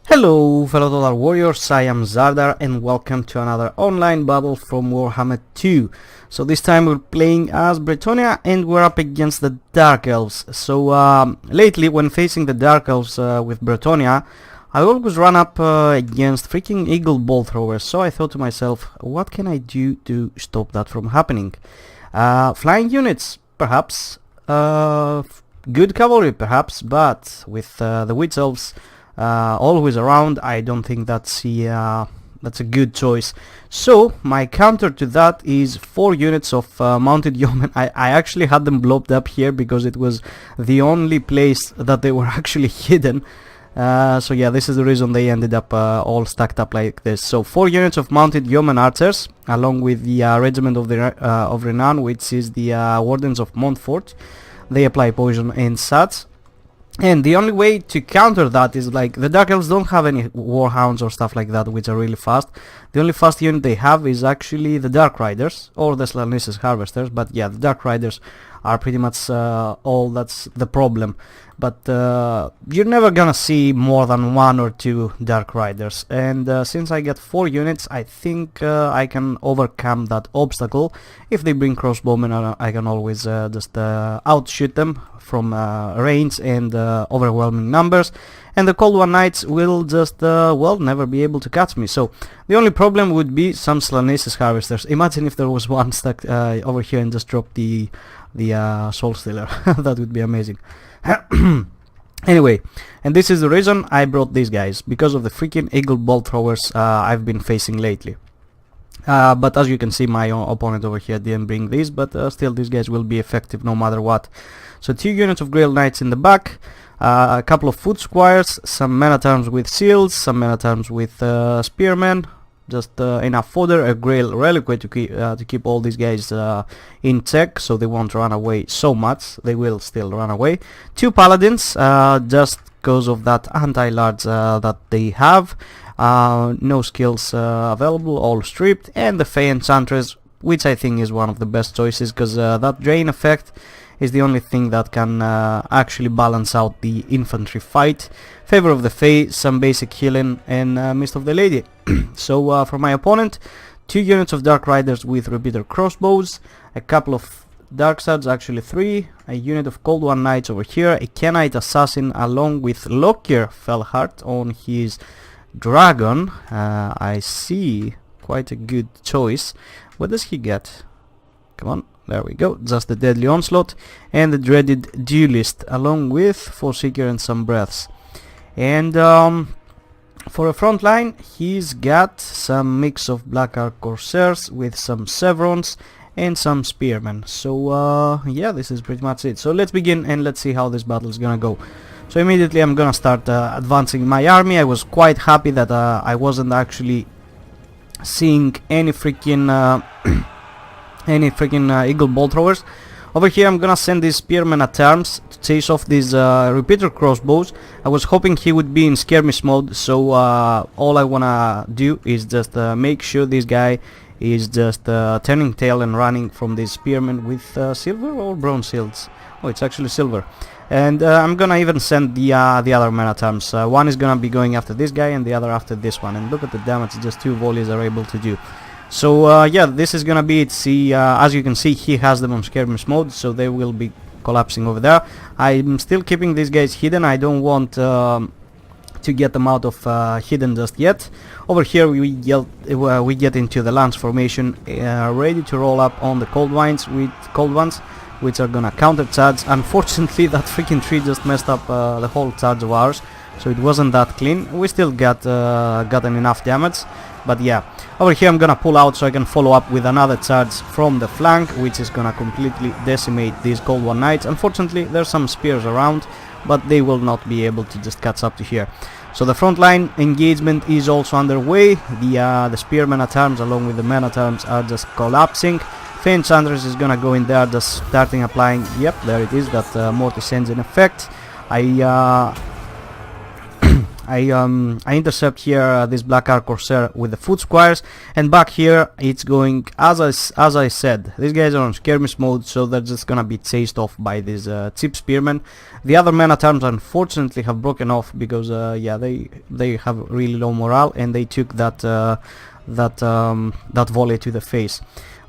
Hello fellow Total Warriors, I am Zardar and welcome to another online battle from Warhammer 2. So this time we're playing as Bretonnia and we're up against the Dark Elves. So lately when facing the Dark Elves with Bretonnia, I always run up against freaking Eagle Bolt Throwers. So I thought to myself, what can I do to stop that from happening? Flying units, perhaps. Good cavalry, perhaps, but with the Witch Elves always around, I don't think that's a good choice. So my counter to that is 4 units of mounted yeomen. I actually had them blocked up here because it was the only place that they were actually hidden. So yeah, this is the reason they ended up all stacked up like this. So 4 units of mounted yeomen archers, along with the regiment of renown, which is the Wardens of Montfort. They apply poison and such. And the only way to counter that is, like, the Dark Elves don't have any Warhounds or stuff like that which are really fast. The only fast unit they have is actually the Dark Riders or the Slanesis Harvesters, but yeah, the Dark Riders are pretty much all that's the problem. But you're never gonna see more than 1 or 2 Dark Riders, and since I get 4 units, I think I can overcome that obstacle. If they bring crossbowmen, I can always just outshoot them from range and overwhelming numbers, and the Cold One Knights will just well, never be able to catch me. So the only problem would be some Slanesis Harvesters. Imagine if there was one stuck over here and just dropped the Soul Stealer. That would be amazing. Anyway, and this is the reason I brought these guys, because of the freaking Eagle Bolt Throwers I've been facing lately. But as you can see, my opponent over here didn't bring these, but still these guys will be effective no matter what. So 2 units of Grail Knights in the back, a couple of Foot Squires, some Men-at-Arms with Shields, some Men-at-Arms with Spearmen, just enough fodder, a Grail Reliquary to keep all these guys in check, so they won't run away so much. They will still run away. 2 Paladins, just because of that anti-large that they have. No skills available, all stripped, and the Fey Enchantress, which I think is one of the best choices, because that drain effect is the only thing that can actually balance out the infantry fight. Favor of the Fey, some basic healing, and Mist of the Lady. So for my opponent, 2 units of Dark Riders with repeater crossbows, a couple of Dark Swords, actually 3, a unit of Cold One Knights over here, a Kenite Assassin along with Lockyer Fellheart on his Dragon. I see, quite a good choice. What does he get? Come on, there we go, just the Deadly Onslaught and the dreaded Duelist along with Forseeker and some Breaths. And for a front line, he's got some mix of Black Ark Corsairs with some Chevrons and some Spearmen. So yeah, this is pretty much it. So let's begin and let's see how this battle is gonna go. So immediately I'm gonna start advancing my army. I was quite happy that I wasn't actually seeing any freaking Eagle Bolt Throwers. Over here I'm gonna send these Spearmen at arms to chase off these repeater crossbows. I was hoping he would be in skirmish mode, so all I wanna do is just make sure this guy is just turning tail and running from these Spearmen with silver or bronze shields. Oh, it's actually silver. And I'm gonna even send the other Men-at-Arms. One is gonna be going after this guy and the other after this one. And look at the damage just 2 volleys are able to do. So yeah, this is gonna be it. See, as you can see, he has them on skirmish mode, so they will be collapsing over there. I'm still keeping these guys hidden. I don't want to get them out of hidden just yet. Over here we get into the lance formation, ready to roll up on the cold ones, which are gonna counter charge. Unfortunately, that freaking tree just messed up the whole charge of ours, so it wasn't that clean. We still gotten enough damage, but yeah. Over here I'm gonna pull out so I can follow up with another charge from the flank, which is gonna completely decimate these Cold One Knights. Unfortunately, there's some spears around, but they will not be able to just catch up to here. So the front line engagement is also underway. The Spearmen at arms along with the Men at arms are just collapsing. Fey Enchantress is gonna go in there, just starting applying. Yep, there it is, that Mortis Engine effect. I intercept here this Black Ark Corsair with the foot squires, and back here it's going as I said. These guys are on skirmish mode, so they're just gonna be chased off by these cheap spearmen. The other men at arms unfortunately have broken off because yeah, they have really low morale, and they took that that volley to the face.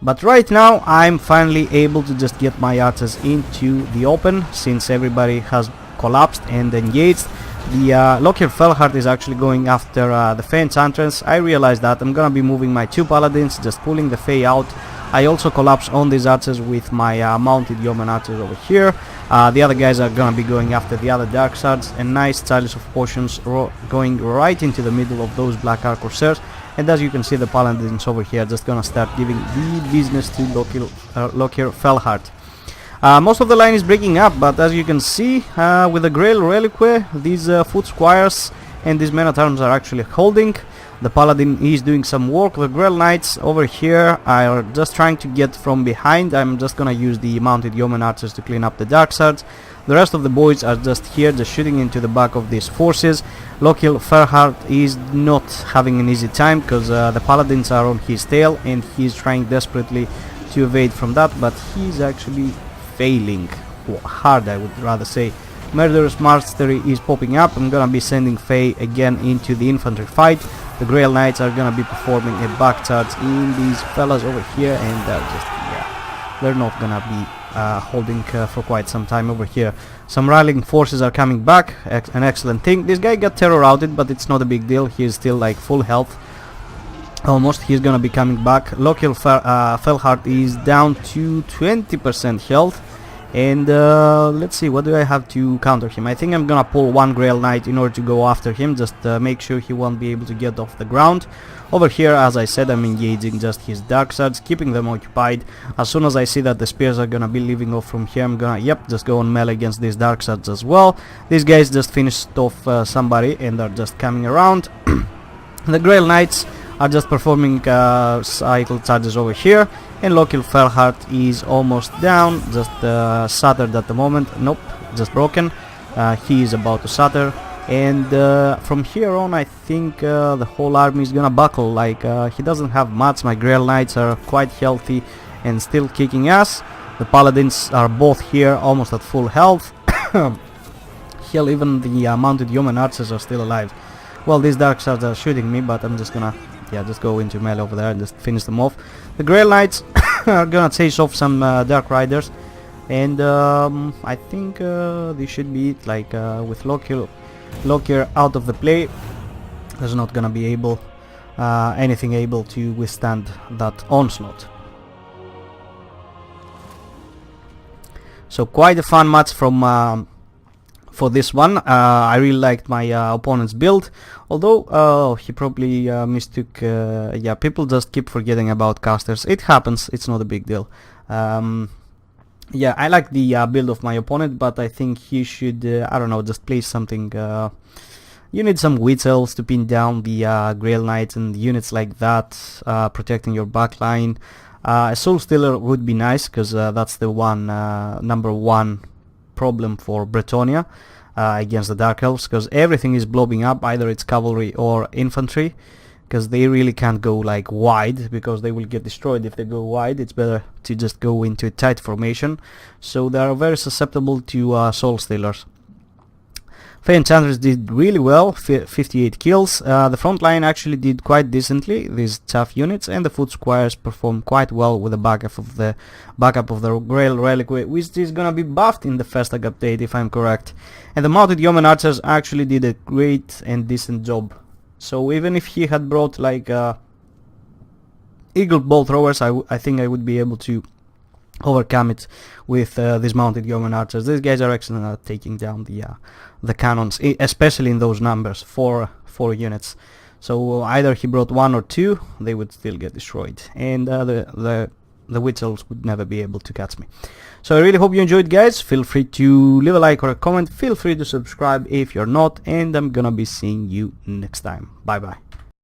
But right now I'm finally able to just get my archers into the open, since everybody has collapsed and engaged. The Lockyer Felhard is actually going after the Fey Enchantress. I realized that. I'm gonna be moving my 2 paladins, just pulling the Fey out. I also collapse on these archers with my mounted yeoman archers over here. The other guys are gonna be going after the other dark shards, and nice chalice of potions going right into the middle of those Black Ark Corsairs. And as you can see, the paladins over here just gonna start giving the business to Lockyer Felhard. Most of the line is breaking up, but as you can see, with the Grail Reliquary, these foot squires and these men-at-arms are actually holding. The paladin is doing some work. The Grail Knights over here are just trying to get from behind. I'm just gonna use the mounted yeoman archers to clean up the dark shards. The rest of the boys are just here, just shooting into the back of these forces. Lockyer Felhard is not having an easy time, because the paladins are on his tail, and he's trying desperately to evade from that, but he's actually failing hard, I would rather say. Murderous Mastery is popping up. I'm gonna be sending Fey again into the infantry fight. The Grail Knights are gonna be performing a back charge in these fellas over here, and they're just, yeah, they're not gonna be holding for quite some time over here. Some rallying forces are coming back, an excellent thing. This guy got terror routed, but it's not a big deal. He's still like full health. Almost. He's gonna be coming back. Lockyer Felhard is down to 20% health, and let's see, what do I have to counter him? I think I'm gonna pull 1 Grail Knight in order to go after him, just make sure he won't be able to get off the ground. Over here, as I said, I'm engaging just his dark shards, keeping them occupied. As soon as I see that the spears are gonna be leaving off from here, I'm gonna, yep, just go on melee against these dark shards as well. These guys just finished off somebody, and are just coming around. The Grail Knights are just performing cycle charges over here, and Lockyer Felhard is almost down, just shattered at the moment. Nope, just broken. He is about to shatter, and from here on I think the whole army is gonna buckle. Like he doesn't have much. My Grail Knights are quite healthy and still kicking ass. The paladins are both here, almost at full health. Hell, even the mounted yeoman archers are still alive. Well, these dark shards are shooting me, but I'm just gonna, yeah, just go into melee over there and just finish them off. The Grail Knights are gonna chase off some Dark Riders, and I think this should be it. Like with Lockyer out of the play, there's not gonna be anything able to withstand that onslaught. So quite a fun match from for this one. I really liked my opponent's build, although he probably mistook, yeah, people just keep forgetting about casters. It happens, it's not a big deal. Yeah, I like the build of my opponent, but I think he should, I don't know, just play something. You need some Witch Elves to pin down the Grail Knights and units like that, protecting your backline. A Soul Stealer would be nice, because that's the number one problem for Bretonnia against the Dark Elves, because everything is blowing up, either it's cavalry or infantry, because they really can't go like wide, because they will get destroyed if they go wide. It's better to just go into a tight formation, so they are very susceptible to Soul Stealers. Fey Enchantress did really well, 58 kills. The front line actually did quite decently, these tough units, and the Foot Squires performed quite well with the backup of the Grail Reliquary, which is gonna be buffed in the Festag update if I'm correct. And the Mounted Yeoman Archers actually did a great and decent job. So even if he had brought like Eagle Bolt Throwers, I think I would be able to overcome it with these Mounted Yeoman Archers. These guys are excellent at taking down the cannons, especially in those numbers, four units. So either he brought 1 or 2, they would still get destroyed, and the Witch Elves would never be able to catch me. So I really hope you enjoyed, guys. Feel free to leave a like or a comment. Feel free to subscribe if you're not, and I'm gonna be seeing you next time. Bye bye.